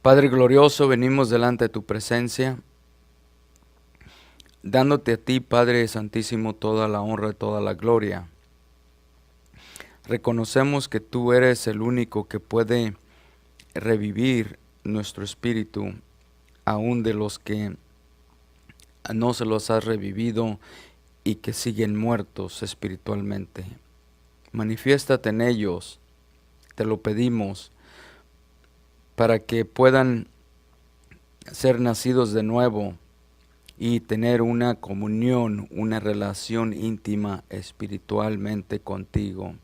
Padre glorioso, venimos delante de tu presencia, dándote a ti, Padre Santísimo, toda la honra y toda la gloria. Reconocemos que tú eres el único que puede revivir nuestro espíritu, aún de los que no se los has revivido y que siguen muertos espiritualmente. Manifiéstate en ellos, te lo pedimos, para que puedan ser nacidos de nuevo y tener una comunión, una relación íntima espiritualmente contigo.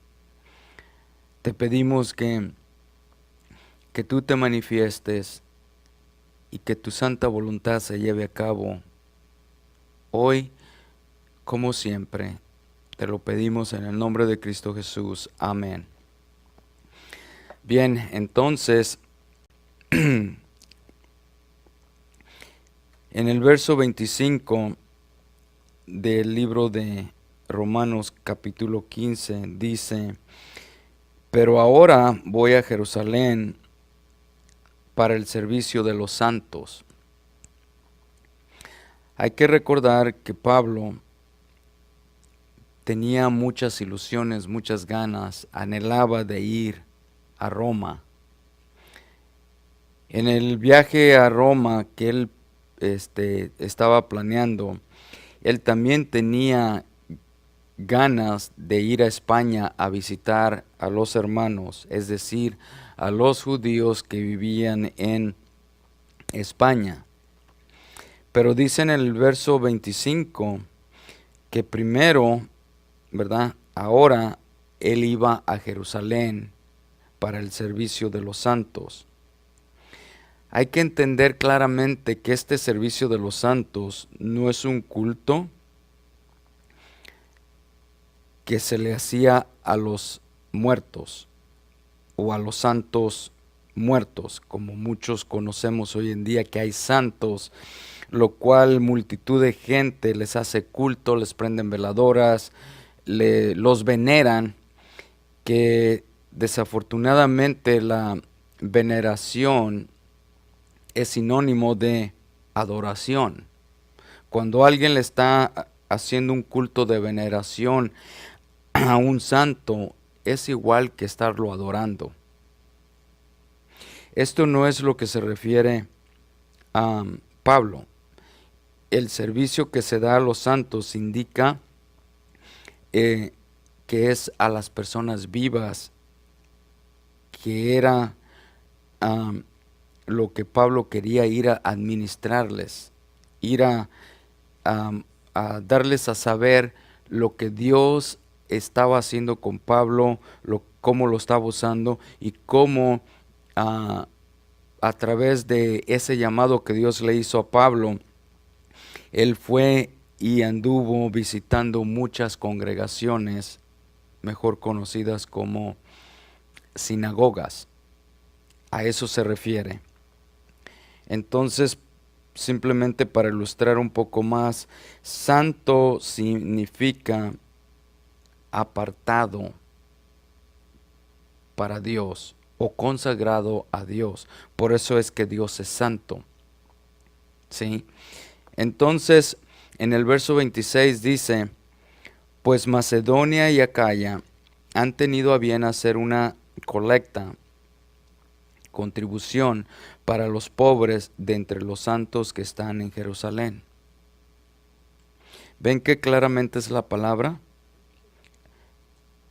Te pedimos que tú te manifiestes y que tu santa voluntad se lleve a cabo hoy como siempre. Te lo pedimos en el nombre de Cristo Jesús. Amén. Bien, entonces, en el verso 25 del libro de Romanos capítulo 15 dice: pero ahora voy a Jerusalén para el servicio de los santos. Hay que recordar que Pablo tenía muchas ilusiones, muchas ganas, anhelaba de ir a Roma. En el viaje a Roma que él estaba planeando, él también tenía ganas de ir a España a visitar a los hermanos, es decir, a los judíos que vivían en España. Pero dice en el verso 25 que primero, ¿verdad? Ahora él iba a Jerusalén para el servicio de los santos. Hay que entender claramente que este servicio de los santos no es un culto que se le hacía a los muertos o a los santos muertos, como muchos conocemos hoy en día que hay santos, lo cual multitud de gente les hace culto, les prenden veladoras, los veneran, que desafortunadamente la veneración es sinónimo de adoración. Cuando alguien le está haciendo un culto de veneración a un santo, es igual que estarlo adorando. Esto no es lo que se refiere a Pablo. El servicio que se da a los santos indica que es a las personas vivas, que era lo que Pablo quería ir a administrarles, ir a darles a saber lo que Dios estaba haciendo con Pablo, cómo lo estaba usando y cómo a través de ese llamado que Dios le hizo a Pablo, él fue y anduvo visitando muchas congregaciones, mejor conocidas como sinagogas. A eso se refiere. Entonces, simplemente para ilustrar un poco más, santo significa apartado para Dios o consagrado a Dios. Por eso es que Dios es santo. ¿Sí? Entonces, en el verso 26 dice: pues Macedonia y Acaya han tenido a bien hacer una colecta, contribución para los pobres de entre los santos que están en Jerusalén. ¿Ven que claramente es la palabra?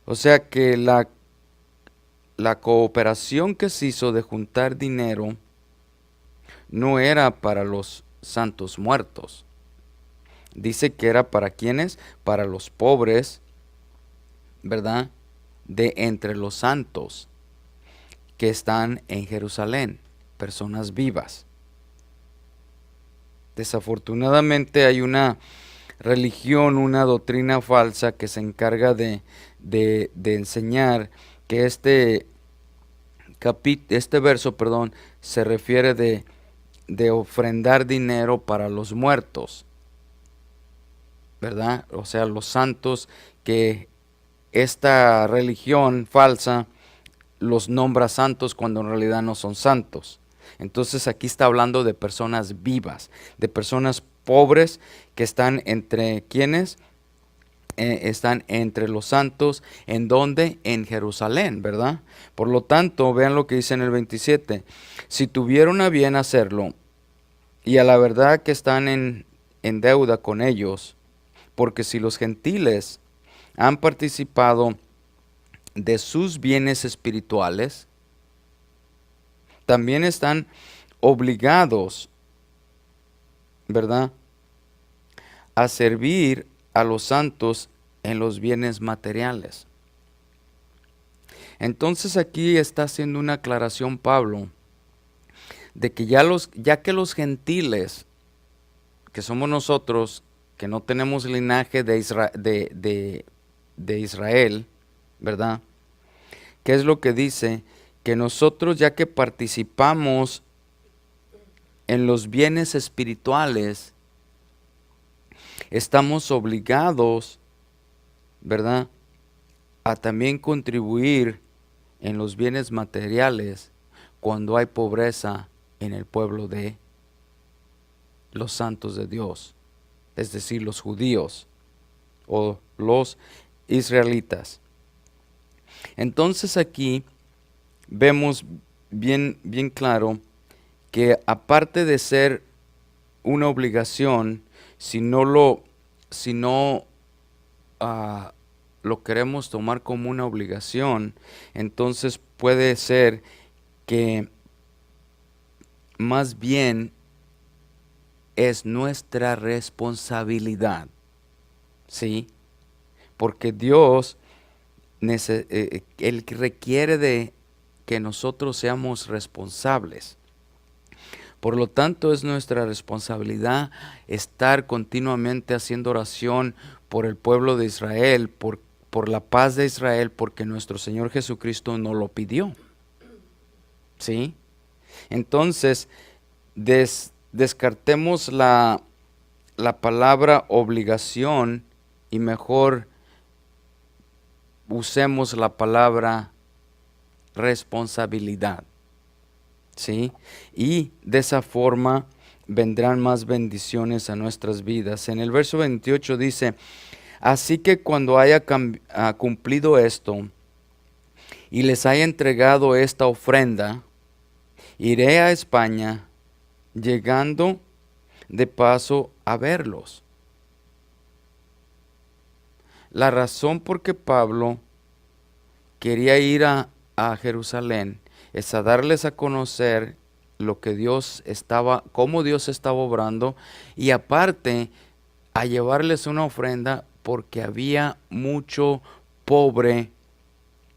O sea que la cooperación que se hizo de juntar dinero no era para los santos muertos. Dice que era para quienes, para los pobres, ¿verdad? De entre los santos que están en Jerusalén, personas vivas. Desafortunadamente hay una religión, una doctrina falsa que se encarga de enseñar que este verso, se refiere de ofrendar dinero para los muertos, ¿verdad? O sea, los santos, que esta religión falsa los nombra santos cuando en realidad no son santos. Entonces aquí está hablando de personas vivas, de personas pobres que están entre quienes están entre los santos, ¿en dónde? En Jerusalén, ¿verdad? Por lo tanto, vean lo que dice en el 27, si tuvieron a bien hacerlo, y a la verdad que están en deuda con ellos, porque si los gentiles han participado de sus bienes espirituales, también están obligados, ¿verdad?, a servir a los santos en los bienes materiales. Entonces aquí está haciendo una aclaración Pablo de que ya que los gentiles, que somos nosotros, que no tenemos linaje de Israel, ¿verdad? ¿Qué es lo que dice? Que nosotros, ya que participamos en los bienes espirituales, estamos obligados, ¿verdad?, a también contribuir en los bienes materiales cuando hay pobreza en el pueblo de los santos de Dios, es decir, los judíos o los israelitas. Entonces aquí vemos bien claro que aparte de ser una obligación, si no lo queremos tomar como una obligación, entonces puede ser que más bien es nuestra responsabilidad, ¿sí? Porque Dios Él requiere de que nosotros seamos responsables. Por lo tanto, es nuestra responsabilidad estar continuamente haciendo oración por el pueblo de Israel, por la paz de Israel, porque nuestro Señor Jesucristo nos lo pidió. ¿Sí? Entonces, descartemos la palabra obligación y mejor usemos la palabra responsabilidad. ¿Sí? Y de esa forma vendrán más bendiciones a nuestras vidas. En el verso 28 dice, así que cuando haya cumplido esto y les haya entregado esta ofrenda, iré a España, llegando de paso a verlos. La razón por que Pablo quería ir a Jerusalén es a darles a conocer lo que cómo Dios estaba obrando, y aparte a llevarles una ofrenda porque había mucho pobre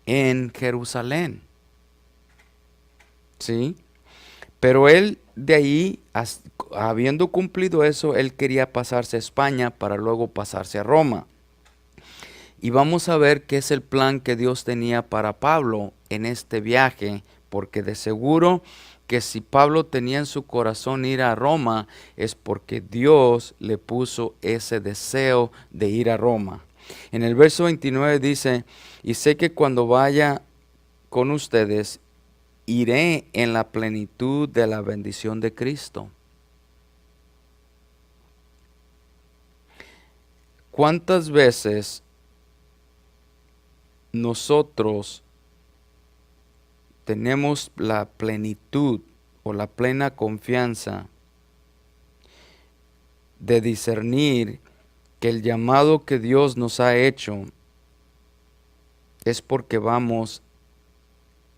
en Jerusalén. ¿Sí? Pero él de ahí, habiendo cumplido eso, él quería pasarse a España para luego pasarse a Roma. Y vamos a ver qué es el plan que Dios tenía para Pablo en este viaje, porque de seguro que si Pablo tenía en su corazón ir a Roma, es porque Dios le puso ese deseo de ir a Roma. En el verso 29 dice, y sé que cuando vaya con ustedes, iré en la plenitud de la bendición de Cristo. ¿Cuántas veces nosotros tenemos la plenitud o la plena confianza de discernir que el llamado que Dios nos ha hecho es porque vamos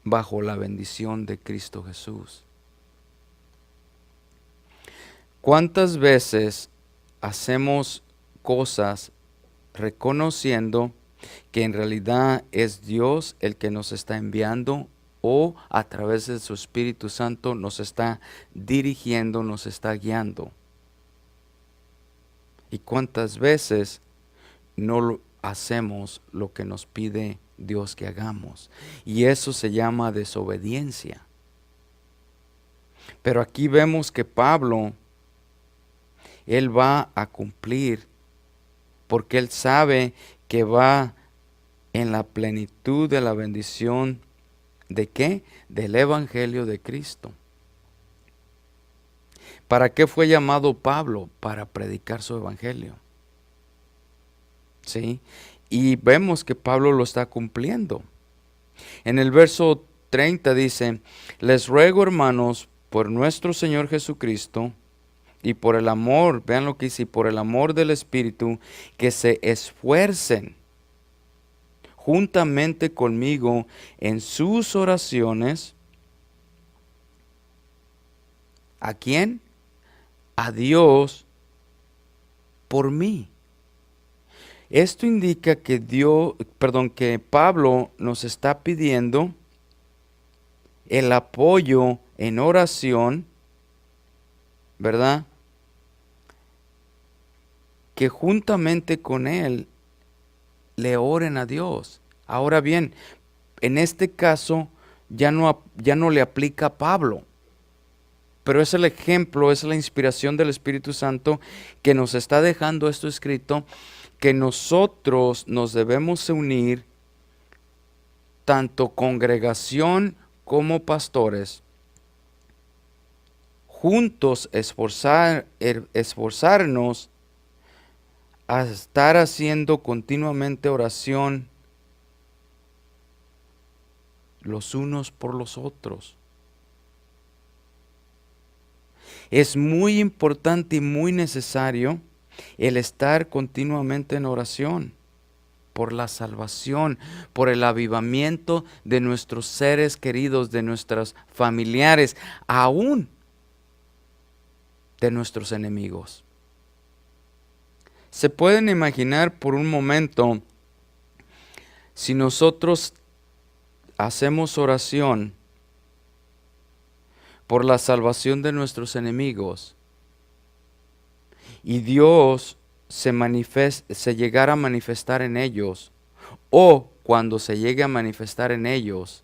bajo la bendición de Cristo Jesús? ¿Cuántas veces hacemos cosas reconociendo que en realidad es Dios el que nos está enviando, o a través de su Espíritu Santo nos está dirigiendo, nos está guiando? ¿Y cuántas veces no hacemos lo que nos pide Dios que hagamos? Y eso se llama desobediencia. Pero aquí vemos que Pablo, él va a cumplir, porque él sabe que va en la plenitud de la bendición. ¿De qué? Del Evangelio de Cristo. ¿Para qué fue llamado Pablo? Para predicar su evangelio. ¿Sí? Y vemos que Pablo lo está cumpliendo. En el verso 30 dice, les ruego, hermanos, por nuestro Señor Jesucristo y por el amor, vean lo que dice, y por el amor del Espíritu, que se esfuercen juntamente conmigo en sus oraciones. ¿A quién? A Dios por mí. Esto indica que que Pablo nos está pidiendo el apoyo en oración, ¿verdad? Que juntamente con él le oren a Dios. Ahora bien, en este caso ya no le aplica a Pablo, pero es el ejemplo, es la inspiración del Espíritu Santo que nos está dejando esto escrito, que nosotros nos debemos unir, tanto congregación como pastores, juntos esforzarnos a estar haciendo continuamente oración los unos por los otros. Es muy importante y muy necesario el estar continuamente en oración por la salvación, por el avivamiento de nuestros seres queridos, de nuestros familiares, aún de nuestros enemigos. ¿Se pueden imaginar por un momento si nosotros hacemos oración por la salvación de nuestros enemigos y Dios se llegara a manifestar en ellos, o cuando se llegue a manifestar en ellos,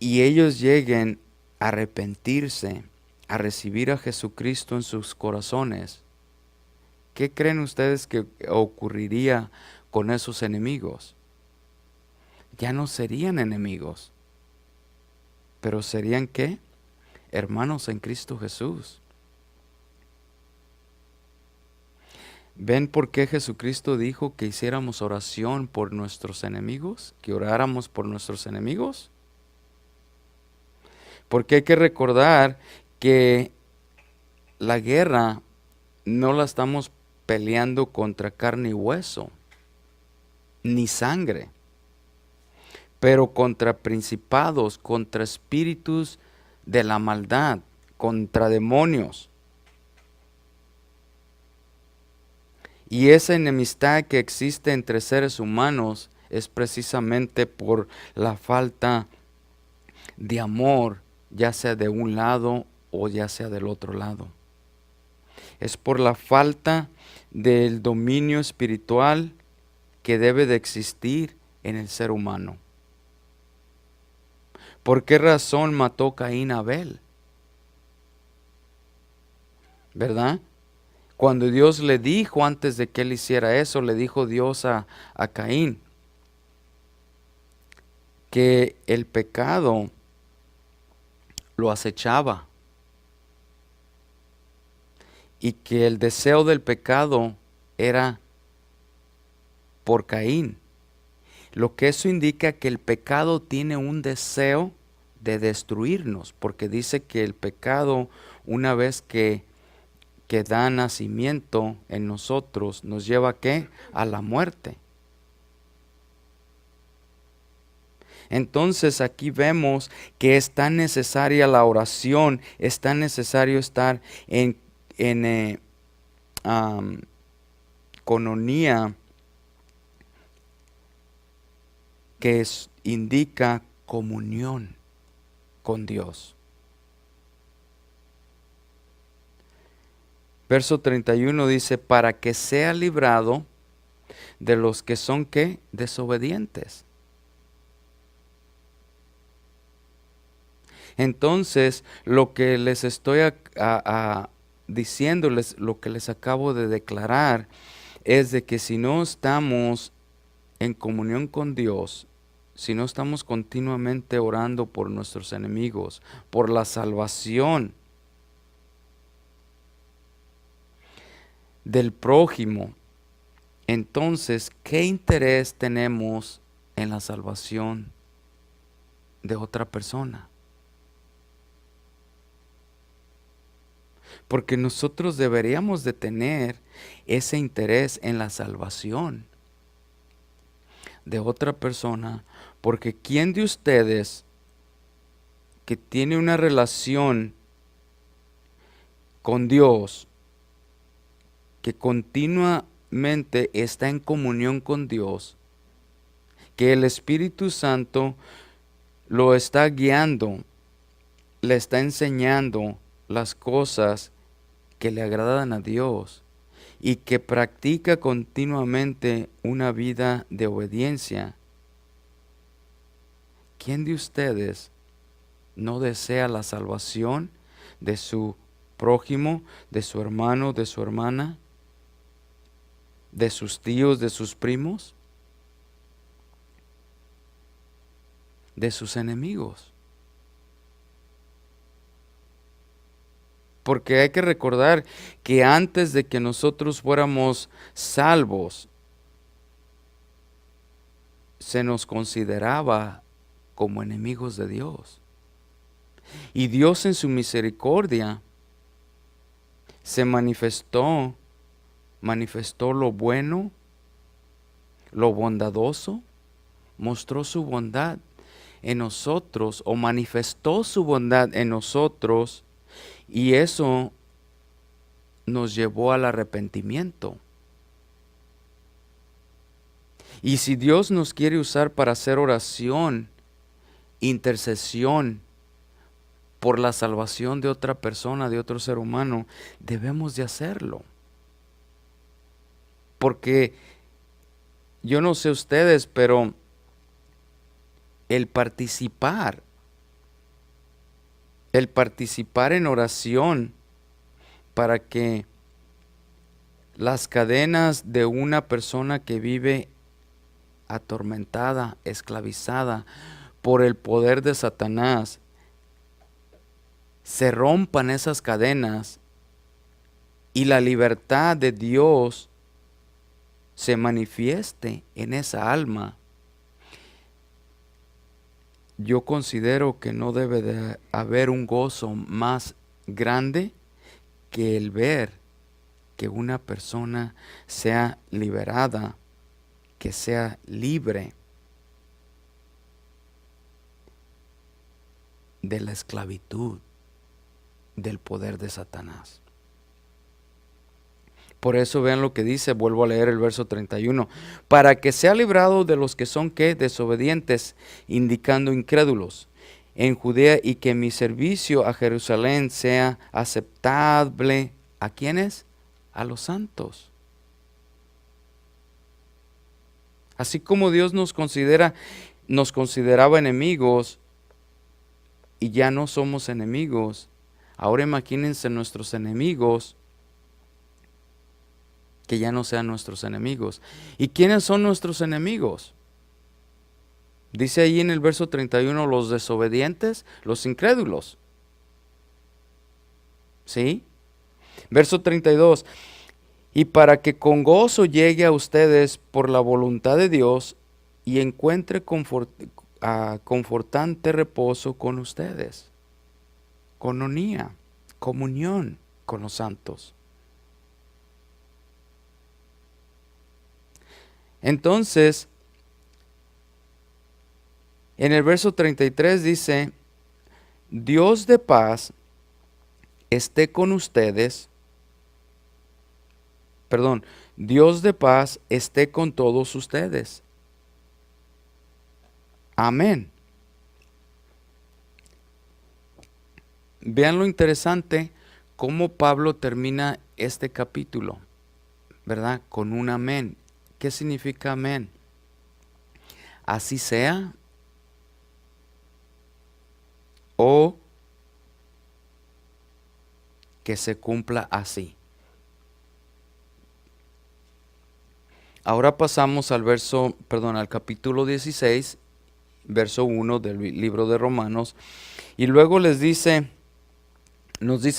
y ellos lleguen a arrepentirse, a recibir a Jesucristo en sus corazones? ¿Qué creen ustedes que ocurriría con esos enemigos? Ya no serían enemigos, pero serían ¿qué? Hermanos en Cristo Jesús. ¿Ven por qué Jesucristo dijo que hiciéramos oración por nuestros enemigos? ¿Que oráramos por nuestros enemigos? Porque hay que recordar que la guerra no la estamos peleando contra carne y hueso, ni sangre, pero contra principados, contra espíritus de la maldad, contra demonios. Y esa enemistad que existe entre seres humanos es precisamente por la falta de amor, ya sea de un lado o ya sea del otro lado. Es por la falta del dominio espiritual que debe de existir en el ser humano. ¿Por qué razón mató Caín a Abel? ¿Verdad? Cuando Dios le dijo, antes de que él hiciera eso, le dijo Dios a Caín que el pecado lo acechaba y que el deseo del pecado era por Caín. Lo que eso indica que el pecado tiene un deseo de destruirnos, porque dice que el pecado, una vez que da nacimiento en nosotros, nos lleva ¿a qué? A la muerte. Entonces aquí vemos que es tan necesaria la oración, es tan necesario estar en coinonía, que indica comunión con Dios. Verso 31 dice, para que sea librado de los que son ¿qué? Desobedientes. Entonces, lo que les estoy diciéndoles, lo que les acabo de declarar, es de que si no estamos en comunión con Dios, si no estamos continuamente orando por nuestros enemigos, por la salvación del prójimo? Entonces, ¿qué interés tenemos en la salvación de otra persona? Porque nosotros deberíamos de tener ese interés en la salvación de otra persona, porque ¿quién de ustedes que tiene una relación con Dios, que continuamente está en comunión con Dios, que el Espíritu Santo lo está guiando, le está enseñando las cosas que le agradan a Dios y que practica continuamente una vida de obediencia? ¿Quién de ustedes no desea la salvación de su prójimo, de su hermano, de su hermana, de sus tíos, de sus primos, de sus enemigos? Porque hay que recordar que antes de que nosotros fuéramos salvos, se nos consideraba como enemigos de Dios. Y Dios en su misericordia se manifestó lo bueno, lo bondadoso, mostró su bondad en nosotros o manifestó su bondad en nosotros, y eso nos llevó al arrepentimiento. Y si Dios nos quiere usar para hacer oración, intercesión por la salvación de otra persona, de otro ser humano, debemos de hacerlo. Porque yo no sé ustedes, pero el participar en oración para que las cadenas de una persona que vive atormentada, esclavizada por el poder de Satanás, se rompan esas cadenas y la libertad de Dios se manifieste en esa alma, yo considero que no debe de haber un gozo más grande que el ver que una persona sea liberada, que sea libre de la esclavitud, del poder de Satanás. Por eso vean lo que dice, vuelvo a leer el verso 31, para que sea librado de los que son ¿qué? Desobedientes, indicando incrédulos en Judea, y que mi servicio a Jerusalén sea aceptable. ¿A quiénes? A los santos. Así como Dios nos consideraba enemigos y ya no somos enemigos, ahora imagínense nuestros enemigos que ya no sean nuestros enemigos. ¿Y quiénes son nuestros enemigos? Dice ahí en el verso 31, los desobedientes, los incrédulos. ¿Sí? Verso 32, y para que con gozo llegue a ustedes por la voluntad de Dios y encuentre confortante reposo con ustedes. Coinonía, comunión con los santos. Entonces, en el verso 33 dice, Dios de paz esté con ustedes, Dios de paz esté con todos ustedes. Amén. Vean lo interesante cómo Pablo termina este capítulo, ¿verdad? Con un amén. ¿Qué significa amén? Así sea, o que se cumpla así. Ahora pasamos al capítulo 16 verso 1 del libro de Romanos. Y luego nos dice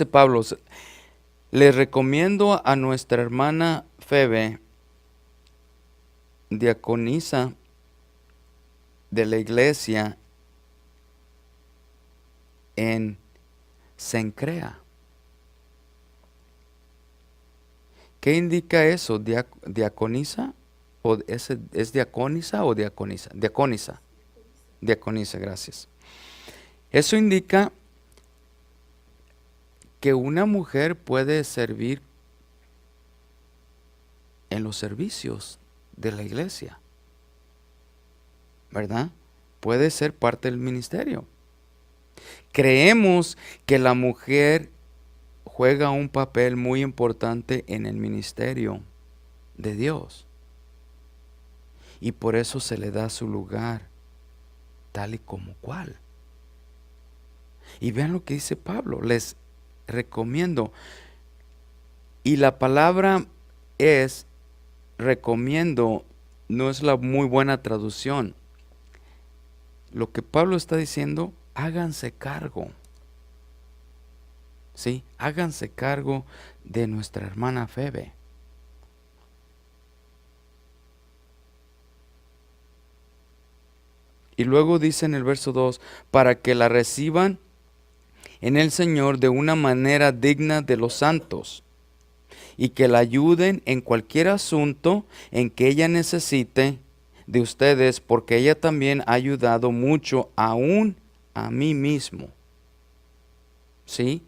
Pablo, les recomiendo a nuestra hermana Febe, diaconisa de la iglesia en Cencrea. ¿Qué indica eso? ¿Diaconisa? ¿O es diaconisa o diaconisa? Diaconisa. Diaconisa, gracias. Eso indica que una mujer puede servir en los servicios de la iglesia, ¿verdad? Puede ser parte del ministerio. Creemos que la mujer juega un papel muy importante en el ministerio de Dios. Y por eso se le da su lugar tal y como cual. Y vean lo que dice Pablo, les recomiendo. Y la palabra es recomiendo, no es la muy buena traducción. Lo que Pablo está diciendo, háganse cargo. Sí, háganse cargo de nuestra hermana Febe. Y luego dice en el verso 2, para que la reciban en el Señor de una manera digna de los santos, y que la ayuden en cualquier asunto en que ella necesite de ustedes, porque ella también ha ayudado mucho aún a mí mismo. ¿Sí?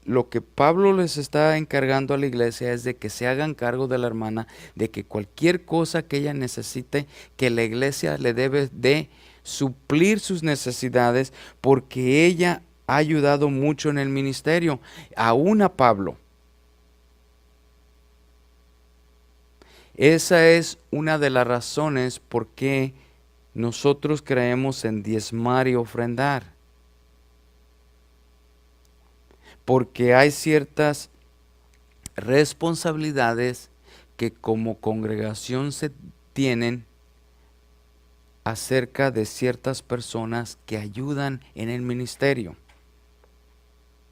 Lo que Pablo les está encargando a la iglesia es de que se hagan cargo de la hermana, de que cualquier cosa que ella necesite, que la iglesia le debe de suplir sus necesidades, porque ella ha ayudado mucho en el ministerio, aún a Pablo. Esa es una de las razones por qué nosotros creemos en diezmar y ofrendar. Porque hay ciertas responsabilidades que como congregación se tienen acerca de ciertas personas que ayudan en el ministerio.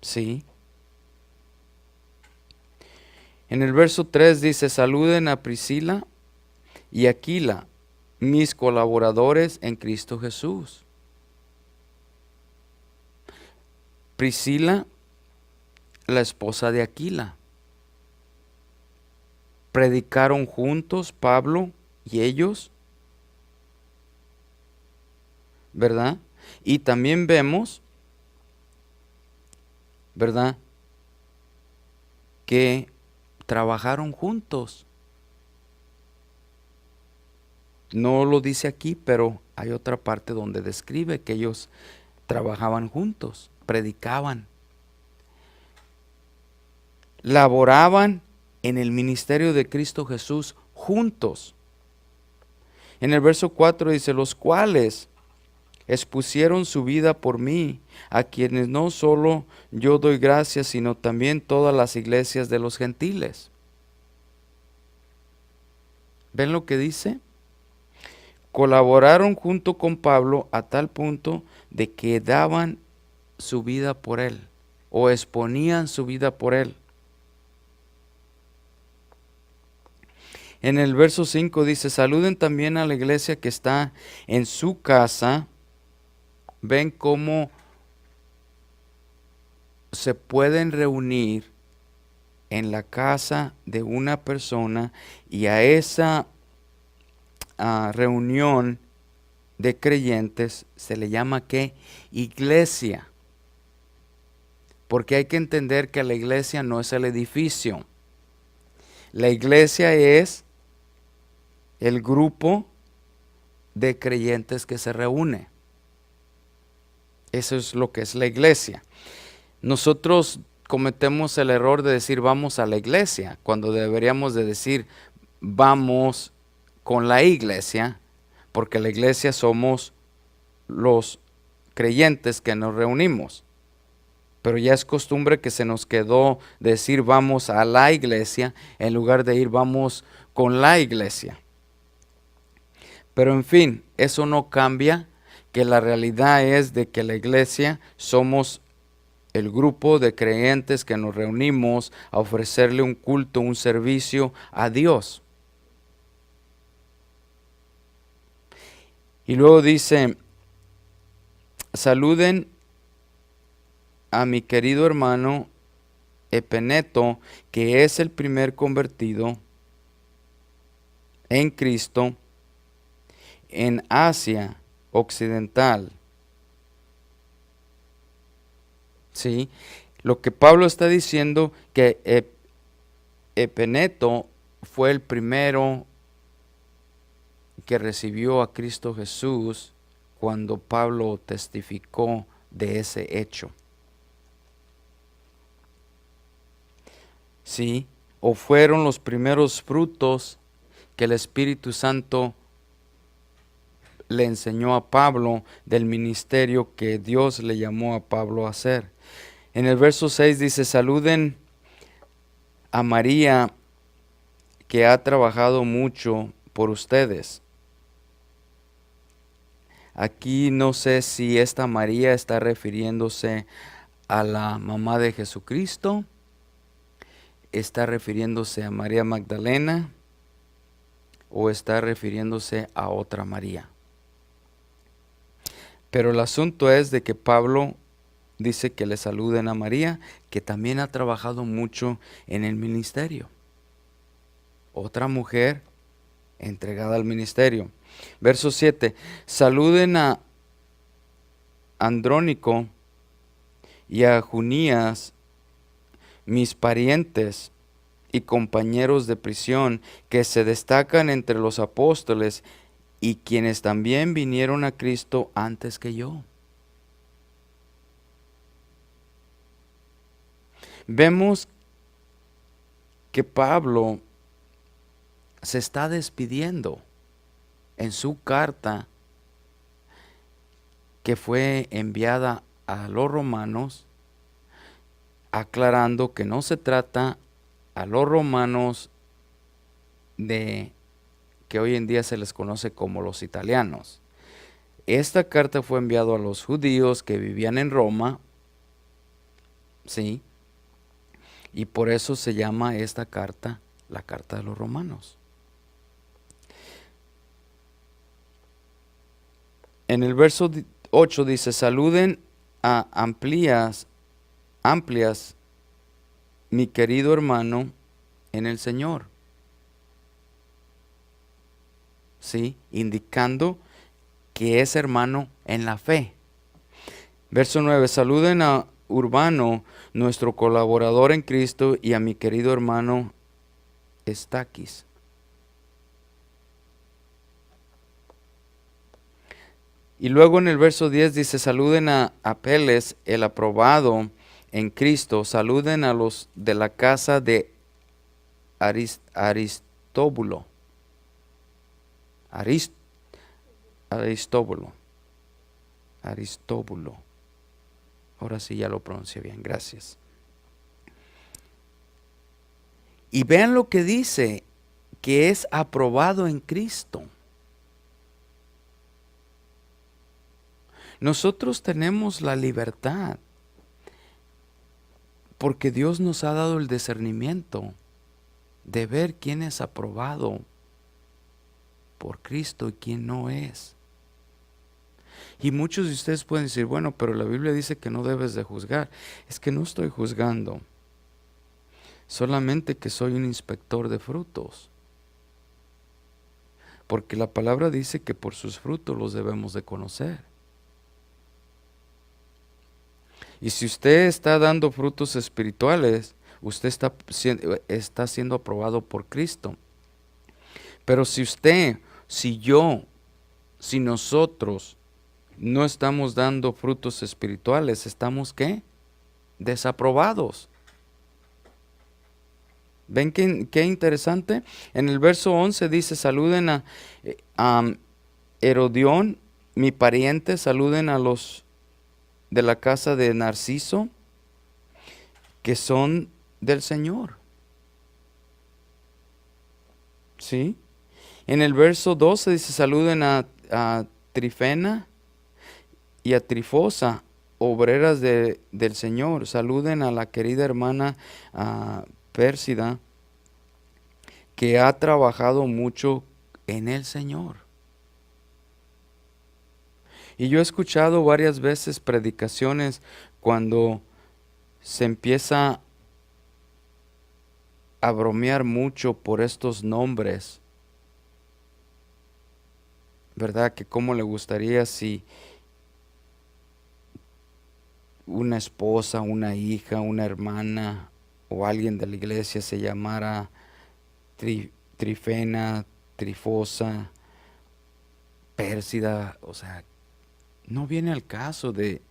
¿Sí? En el verso 3 dice, saluden a Priscila y Aquila, mis colaboradores en Cristo Jesús. Priscila, la esposa de Aquila. Predicaron juntos Pablo y ellos, ¿verdad? Y también vemos, ¿verdad?, que trabajaron juntos. No lo dice aquí, pero hay otra parte donde describe que ellos trabajaban juntos, predicaban, laboraban en el ministerio de Cristo Jesús juntos. En el verso 4 dice, los cuales expusieron su vida por mí, a quienes no solo yo doy gracias, sino también todas las iglesias de los gentiles. ¿Ven lo que dice? Colaboraron junto con Pablo a tal punto de que daban su vida por él, o exponían su vida por él. En el verso 5 dice, saluden también a la iglesia que está en su casa. Ven cómo se pueden reunir en la casa de una persona, y a esa reunión de creyentes se le llama ¿qué? Iglesia. Porque hay que entender que la iglesia no es el edificio. La iglesia es el grupo de creyentes que se reúne. Eso es lo que es la iglesia. Nosotros cometemos el error de decir vamos a la iglesia, cuando deberíamos de decir vamos con la iglesia, porque la iglesia somos los creyentes que nos reunimos. Pero ya es costumbre que se nos quedó decir vamos a la iglesia en lugar de ir vamos con la iglesia. Pero en fin, eso no cambia que la realidad es de que la iglesia somos el grupo de creyentes que nos reunimos a ofrecerle un culto, un servicio a Dios. Y luego dice, saluden a mi querido hermano Epeneto, que es el primer convertido en Cristo en Asia Occidental. ¿Sí? Lo que Pablo está diciendo que Epeneto fue el primero que recibió a Cristo Jesús cuando Pablo testificó de ese hecho. ¿Sí? O fueron los primeros frutos que el Espíritu Santo le enseñó a Pablo del ministerio que Dios le llamó a Pablo a hacer. En el verso 6 dice, saluden a María, que ha trabajado mucho por ustedes. Aquí no sé si esta María está refiriéndose a la mamá de Jesucristo, está refiriéndose a María Magdalena o está refiriéndose a otra María. Pero el asunto es de que Pablo dice que le saluden a María, que también ha trabajado mucho en el ministerio. Otra mujer entregada al ministerio. Verso 7. Saluden a Andrónico y a Junías, mis parientes y compañeros de prisión, que se destacan entre los apóstoles y quienes también vinieron a Cristo antes que yo. Vemos que Pablo se está despidiendo en su carta que fue enviada a los romanos, aclarando que no se trata a los romanos de que hoy en día se les conoce como los italianos. Esta carta fue enviada a los judíos que vivían en Roma, ¿sí? Y por eso se llama esta carta la carta de los romanos. En el verso 8 dice, saluden a Amplias, mi querido hermano en el Señor. ¿Sí? Indicando que es hermano en la fe. Verso 9, saluden a Urbano, nuestro colaborador en Cristo, y a mi querido hermano Estaquis. Y luego en el verso 10 dice, saluden a Apeles, el aprobado en Cristo, saluden a los de la casa de Aristóbulo. Aristóbulo. Ahora sí ya lo pronuncié bien, gracias. Y vean lo que dice, que es aprobado en Cristo. Nosotros tenemos la libertad porque Dios nos ha dado el discernimiento de ver quién es aprobado por Cristo y quién no es. Y muchos de ustedes pueden decir, bueno, pero la Biblia dice que no debes de juzgar. Es que no estoy juzgando, solamente que soy un inspector de frutos. Porque la palabra dice que por sus frutos los debemos de conocer. Y si usted está dando frutos espirituales, usted está siendo aprobado por Cristo. Pero si usted, si yo, si nosotros no estamos dando frutos espirituales, ¿estamos qué? Desaprobados. ¿Ven qué interesante? En el verso 11 dice, saluden a Herodión, mi pariente, saluden a los de la casa de Narciso, que son del Señor. ¿Sí? En el verso 12 dice, saluden a Trifena y a Trifosa, obreras del Señor. Saluden a la querida hermana Pérsida, que ha trabajado mucho en el Señor. Y yo he escuchado varias veces predicaciones cuando se empieza a bromear mucho por estos nombres, ¿verdad? Que cómo le gustaría si una esposa, una hija, una hermana o alguien de la iglesia se llamara Trifena, Trifosa, Pérsida. O sea, no viene al caso de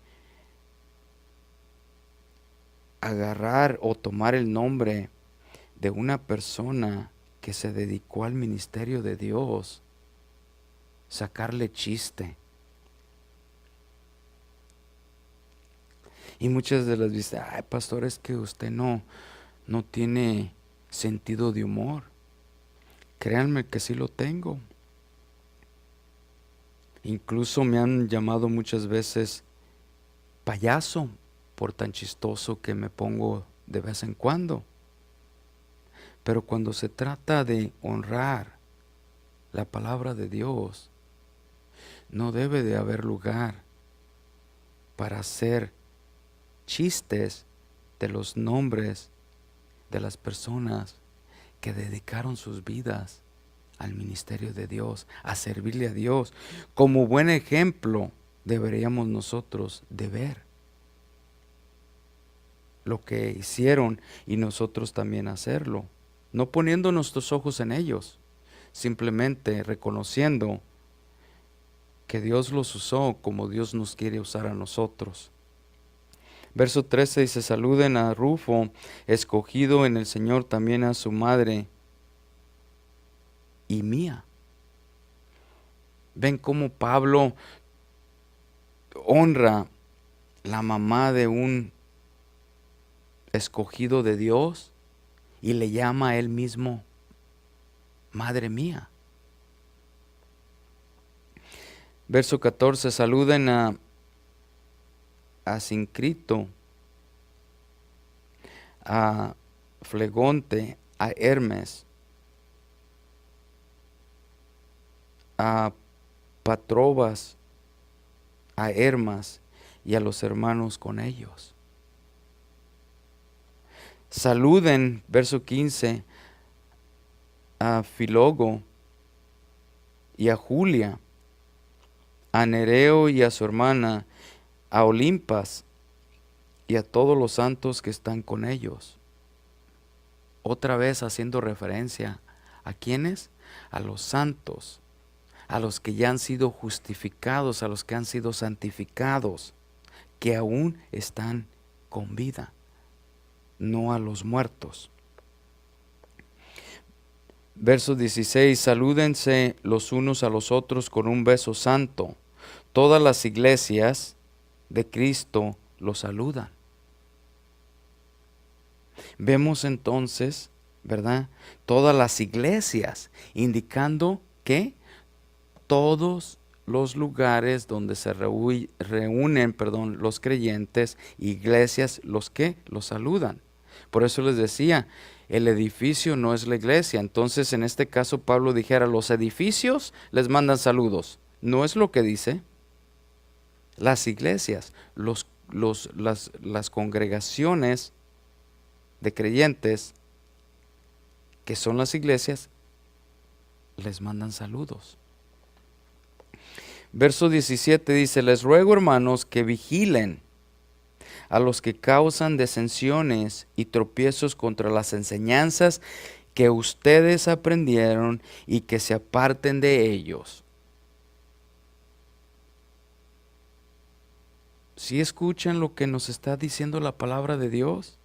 agarrar o tomar el nombre de una persona que se dedicó al ministerio de Dios, sacarle chiste. Y muchas de las veces, ay, pastor, es que usted no tiene sentido de humor. Créanme que sí lo tengo. Incluso me han llamado muchas veces payaso por tan chistoso que me pongo de vez en cuando. Pero cuando se trata de honrar la palabra de Dios, no debe de haber lugar para hacer chistes de los nombres de las personas que dedicaron sus vidas al ministerio de Dios, a servirle a Dios. Como buen ejemplo deberíamos nosotros de ver lo que hicieron y nosotros también hacerlo, no poniendo nuestros ojos en ellos, simplemente reconociendo que Dios los usó como Dios nos quiere usar a nosotros. Verso 13 dice, saluden a Rufo, escogido en el Señor, también a su madre y mía. Ven cómo Pablo honra la mamá de un escogido de Dios y le llama a él mismo madre mía. Verso 14, saluden a Sincrito, a Flegonte, a Hermes, a Patrobas, a Hermas y a los hermanos con ellos. Saluden, verso 15, a Filólogo y a Julia, a Nereo y a su hermana, a Olimpas y a todos los santos que están con ellos. Otra vez haciendo referencia a quiénes, a los santos, a los que ya han sido justificados, a los que han sido santificados, que aún están con vida, no a los muertos. Verso 16, salúdense los unos a los otros con un beso santo. Todas las iglesias de Cristo los saludan. Vemos entonces, ¿verdad? Todas las iglesias, indicando que todos los lugares donde se reúnen, los creyentes, iglesias, los que los saludan. Por eso les decía, el edificio no es la iglesia. Entonces, en este caso, Pablo dijera, los edificios les mandan saludos. No es lo que dice. Las iglesias, las congregaciones de creyentes, que son las iglesias, les mandan saludos. Verso 17 dice, les ruego, hermanos, que vigilen a los que causan disensiones y tropiezos contra las enseñanzas que ustedes aprendieron y que se aparten de ellos. ¿Sí escuchan lo que nos está diciendo la palabra de Dios?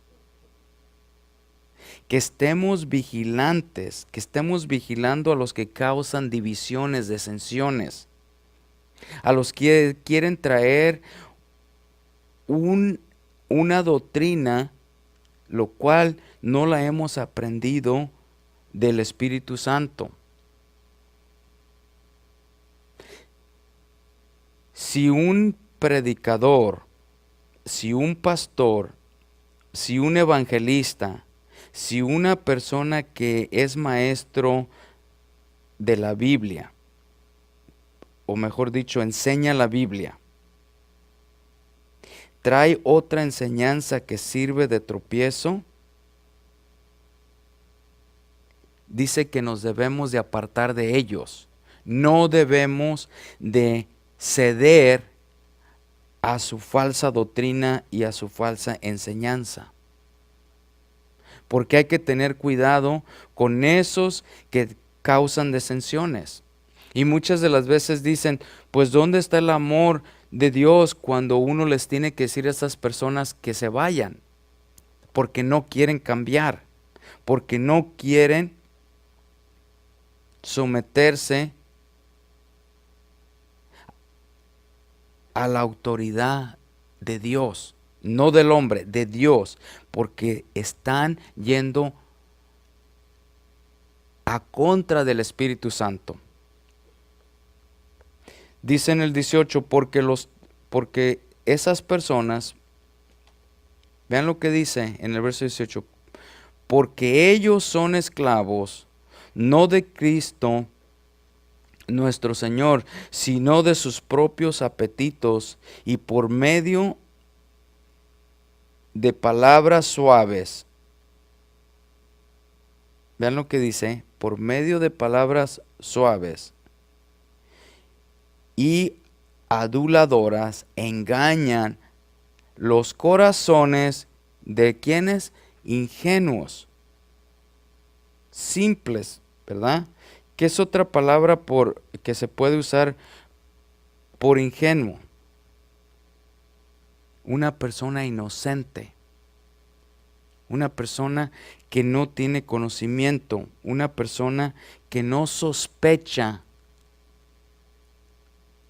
Que estemos vigilantes, que estemos vigilando a los que causan divisiones, disensiones, a los que quieren traer una doctrina, lo cual no la hemos aprendido del Espíritu Santo. Si un predicador, si un pastor, si un evangelista, si una persona que es maestro de la Biblia, o mejor dicho, enseña la Biblia, trae otra enseñanza que sirve de tropiezo, dice que nos debemos de apartar de ellos. No debemos de ceder a su falsa doctrina y a su falsa enseñanza. Porque hay que tener cuidado con esos que causan disensiones. Y muchas de las veces dicen, pues ¿dónde está el amor de Dios cuando uno les tiene que decir a esas personas que se vayan? Porque no quieren cambiar, porque no quieren someterse a la autoridad de Dios, no del hombre, de Dios, porque están yendo a contra del Espíritu Santo. Dice en el 18, porque esas personas, vean lo que dice en el verso 18, porque ellos son esclavos, no de Cristo nuestro Señor, sino de sus propios apetitos, y por medio de palabras suaves. Vean lo que dice, por medio de palabras suaves y aduladoras engañan los corazones de quienes ingenuos, simples, ¿verdad? ¿Qué es otra palabra que se puede usar por ingenuo? Una persona inocente, una persona que no tiene conocimiento, una persona que no sospecha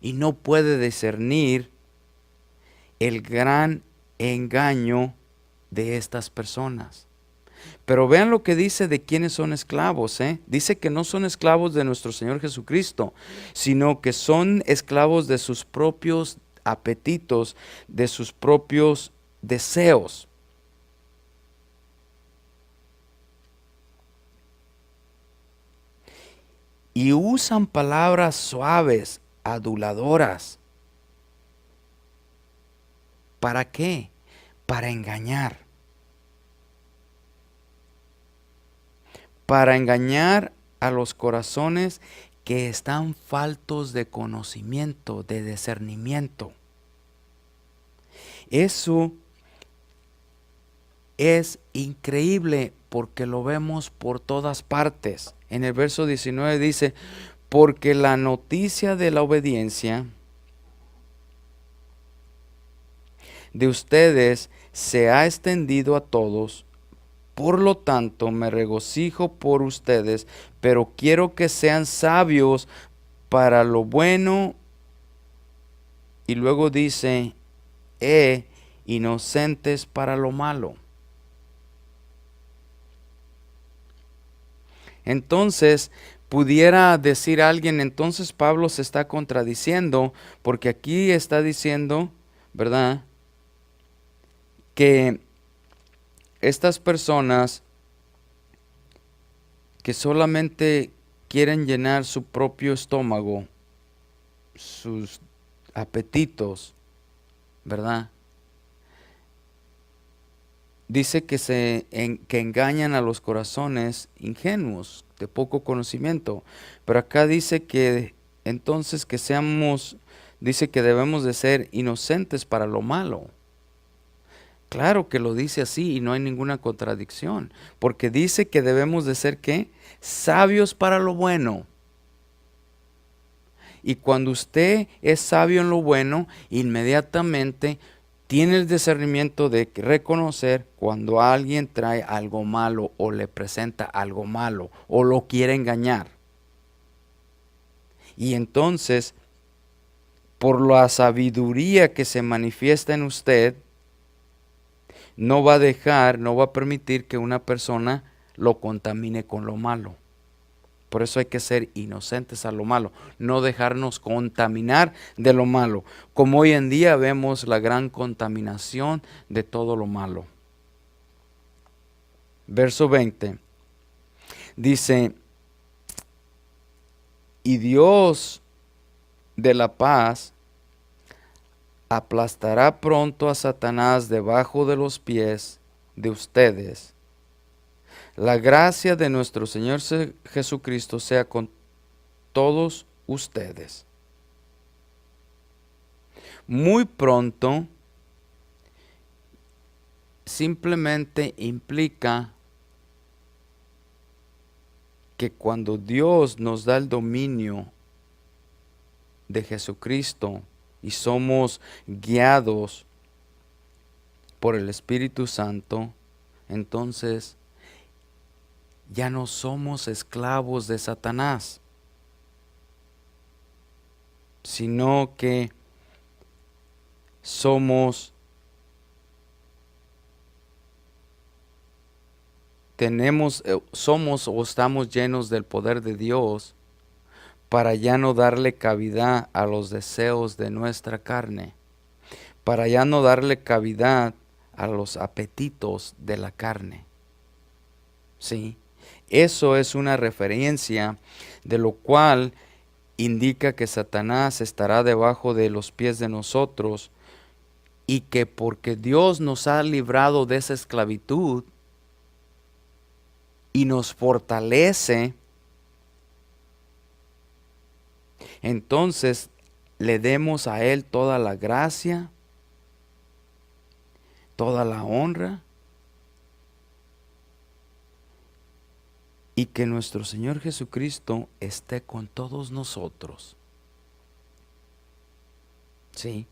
y no puede discernir el gran engaño de estas personas. Pero vean lo que dice de quiénes son esclavos. Dice que no son esclavos de nuestro Señor Jesucristo, sino que son esclavos de sus propios apetitos, de sus propios deseos. Y usan palabras suaves, aduladoras. ¿Para qué? Para engañar. Para engañar a los corazones que están faltos de conocimiento, de discernimiento. Eso es increíble porque lo vemos por todas partes. En el verso 19 dice, porque la noticia de la obediencia de ustedes se ha extendido a todos. Por lo tanto, me regocijo por ustedes, pero quiero que sean sabios para lo bueno. Y luego dice, inocentes para lo malo. Entonces, pudiera decir alguien, entonces Pablo se está contradiciendo, porque aquí está diciendo, ¿verdad?, que estas personas que solamente quieren llenar su propio estómago, sus apetitos, ¿verdad? Dice que engañan a los corazones ingenuos, de poco conocimiento. Pero acá dice que entonces dice que debemos de ser inocentes para lo malo. Claro que lo dice así y no hay ninguna contradicción, porque dice que debemos de ser ¿qué? Sabios para lo bueno. Y cuando usted es sabio en lo bueno, inmediatamente tiene el discernimiento de reconocer cuando alguien trae algo malo o le presenta algo malo o lo quiere engañar. Y entonces, por la sabiduría que se manifiesta en usted, no va a permitir que una persona lo contamine con lo malo. Por eso hay que ser inocentes a lo malo, no dejarnos contaminar de lo malo, como hoy en día vemos la gran contaminación de todo lo malo. Verso 20 dice, y Dios de la paz aplastará pronto a Satanás debajo de los pies de ustedes. La gracia de nuestro Señor Jesucristo sea con todos ustedes. Muy pronto simplemente implica que cuando Dios nos da el dominio de Jesucristo y somos guiados por el Espíritu Santo, entonces ya no somos esclavos de Satanás, sino que somos o estamos llenos del poder de Dios para ya no darle cavidad a los deseos de nuestra carne, para ya no darle cavidad a los apetitos de la carne. ¿Sí? Eso es una referencia de lo cual indica que Satanás estará debajo de los pies de nosotros y que porque Dios nos ha librado de esa esclavitud y nos fortalece, entonces le demos a Él toda la gracia, toda la honra, y que nuestro Señor Jesucristo esté con todos nosotros. Sí.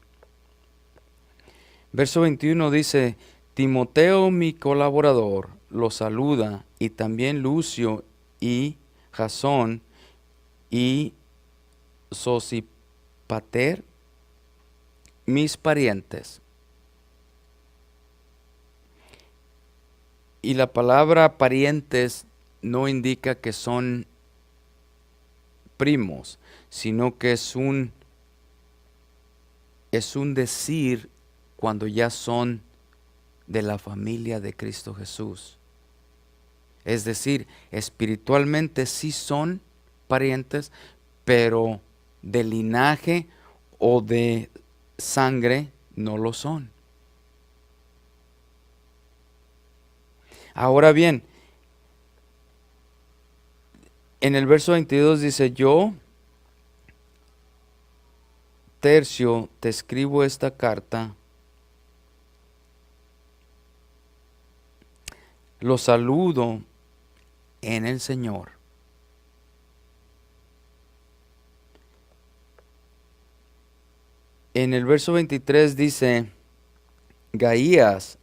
Verso 21 dice, Timoteo mi colaborador lo saluda, y también Lucio y Jasón y Sosipater, mis parientes. Y la palabra parientes no indica que son primos, sino que es un decir cuando ya son de la familia de Cristo Jesús. Es decir, espiritualmente sí son parientes, pero de linaje o de sangre no lo son. Ahora bien, en el verso 22 dice, yo, Tercio, te escribo esta carta, lo saludo en el Señor. En el verso 23 dice, Gaías,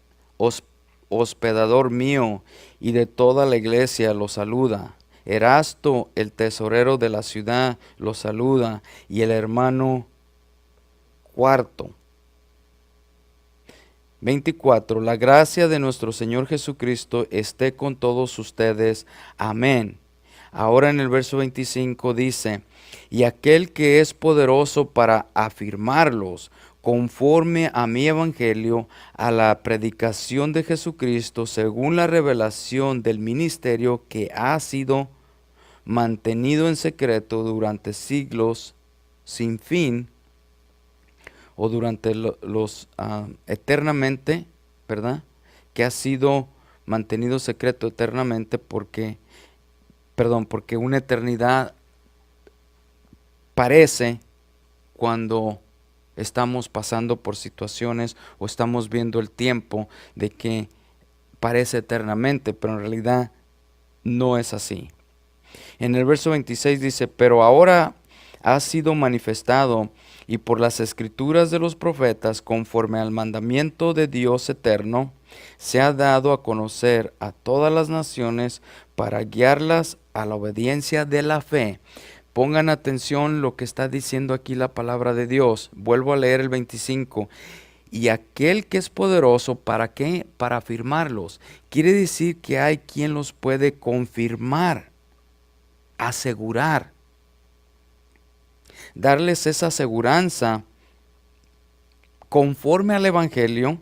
hospedador mío y de toda la iglesia, lo saluda. Erasto, el tesorero de la ciudad, lo saluda, y el hermano Cuarto. 24. La gracia de nuestro Señor Jesucristo esté con todos ustedes. Amén. Ahora en el verso 25 dice, y aquel que es poderoso para afirmarlos, conforme a mi evangelio, a la predicación de Jesucristo, según la revelación del ministerio que ha sido mantenido en secreto durante siglos sin fin, o durante los eternamente, ¿verdad? Que ha sido mantenido secreto eternamente porque una eternidad parece cuando estamos pasando por situaciones o estamos viendo el tiempo de que parece eternamente, pero en realidad no es así. En el verso 26 dice, pero ahora ha sido manifestado y por las escrituras de los profetas, conforme al mandamiento de Dios eterno, se ha dado a conocer a todas las naciones para guiarlas a la obediencia de la fe. Pongan atención lo que está diciendo aquí la palabra de Dios. Vuelvo a leer el 25. Y aquel que es poderoso, ¿para qué? Para afirmarlos. Quiere decir que hay quien los puede confirmar. asegurar, darles esa aseguranza conforme al Evangelio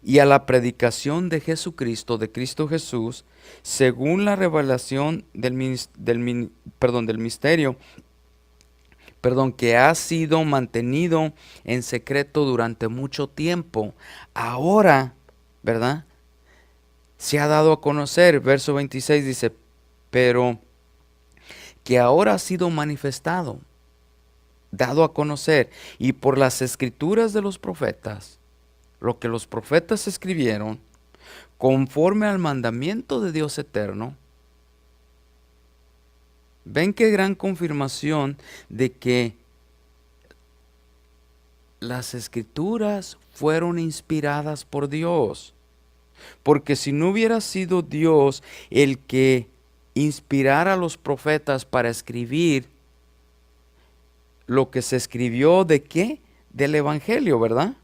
y a la predicación de Jesucristo, de Cristo Jesús, según la revelación del misterio, que ha sido mantenido en secreto durante mucho tiempo. Ahora, ¿verdad? Se ha dado a conocer. Verso 26 dice, pero que ahora ha sido manifestado, dado a conocer, y por las escrituras de los profetas, lo que los profetas escribieron, conforme al mandamiento de Dios eterno. Ven qué gran confirmación de que las escrituras fueron inspiradas por Dios. Porque si no hubiera sido Dios el que inspirara a los profetas para escribir lo que se escribió, ¿de qué? Del Evangelio, ¿verdad?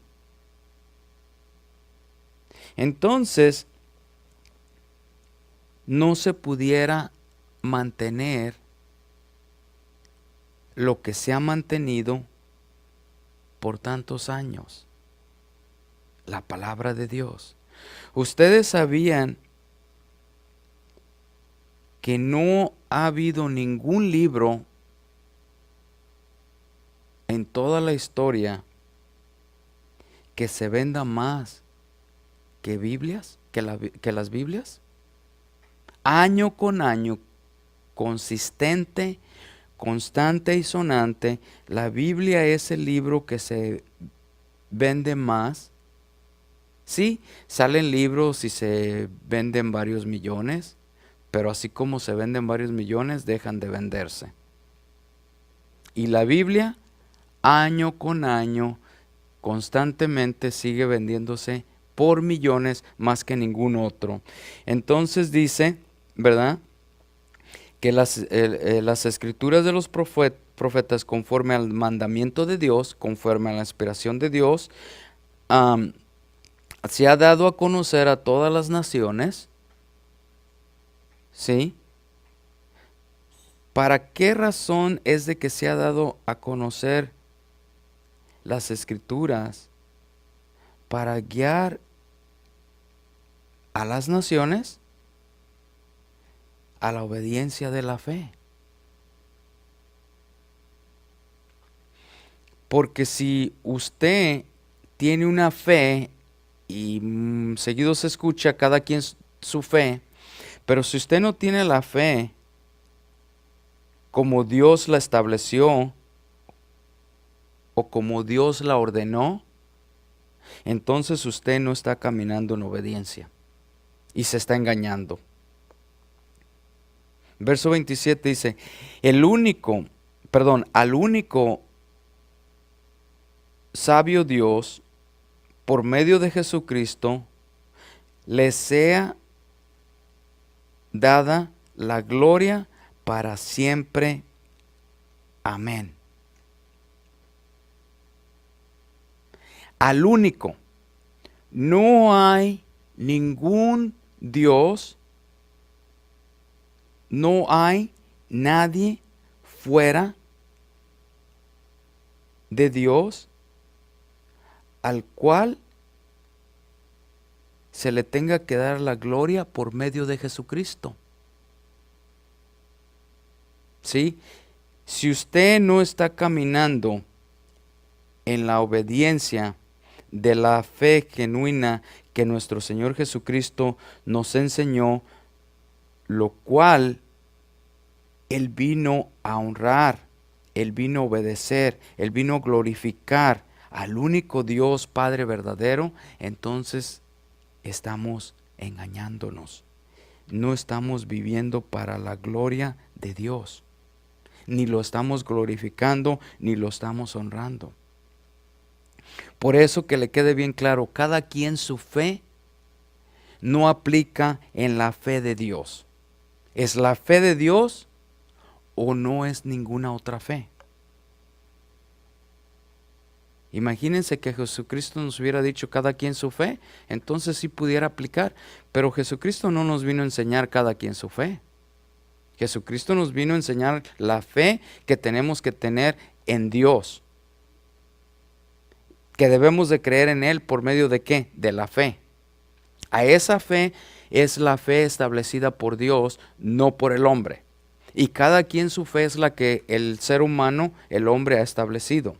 Entonces, no se pudiera mantener lo que se ha mantenido por tantos años, la palabra de Dios. Ustedes sabían que no ha habido ningún libro en toda la historia que se venda más que Biblias, que las Biblias. Año con año, consistente, constante y sonante, la Biblia es el libro que se vende más. Sí, salen libros y se venden varios millones, pero así como se venden varios millones, dejan de venderse. Y la Biblia, año con año, constantemente sigue vendiéndose por millones más que ningún otro. Entonces dice, ¿verdad?, que las escrituras de los profetas, conforme al mandamiento de Dios, conforme a la inspiración de Dios, se ha dado a conocer a todas las naciones. ¿Sí? ¿Para qué razón es de que se ha dado a conocer las escrituras? Para guiar a las naciones a la obediencia de la fe. Porque si usted tiene una fe y seguido se escucha cada quien su fe, pero si usted no tiene la fe como Dios la estableció o como Dios la ordenó, entonces usted no está caminando en obediencia y se está engañando. Verso 27 dice, al único sabio Dios, por medio de Jesucristo, le sea dada la gloria para siempre. Amén. Al único. No hay ningún Dios, no hay nadie fuera de Dios al cual se le tenga que dar la gloria por medio de Jesucristo. ¿Sí? Si usted no está caminando en la obediencia de la fe genuina que nuestro Señor Jesucristo nos enseñó, lo cual Él vino a honrar, Él vino a obedecer, Él vino a glorificar al único Dios Padre verdadero, entonces estamos engañándonos. No estamos viviendo para la gloria de Dios. Ni lo estamos glorificando, ni lo estamos honrando. Por eso, que le quede bien claro, cada quien su fe no aplica en la fe de Dios. ¿Es la fe de Dios o no es ninguna otra fe? Imagínense que Jesucristo nos hubiera dicho cada quien su fe, entonces sí pudiera aplicar, pero Jesucristo no nos vino a enseñar cada quien su fe. Jesucristo nos vino a enseñar la fe que tenemos que tener en Dios, que debemos de creer en Él por medio de ¿qué? De la fe. A esa fe es la fe establecida por Dios, no por el hombre. Y cada quien su fe es la que el ser humano, el hombre, ha establecido,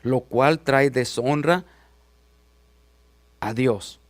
lo cual trae deshonra a Dios.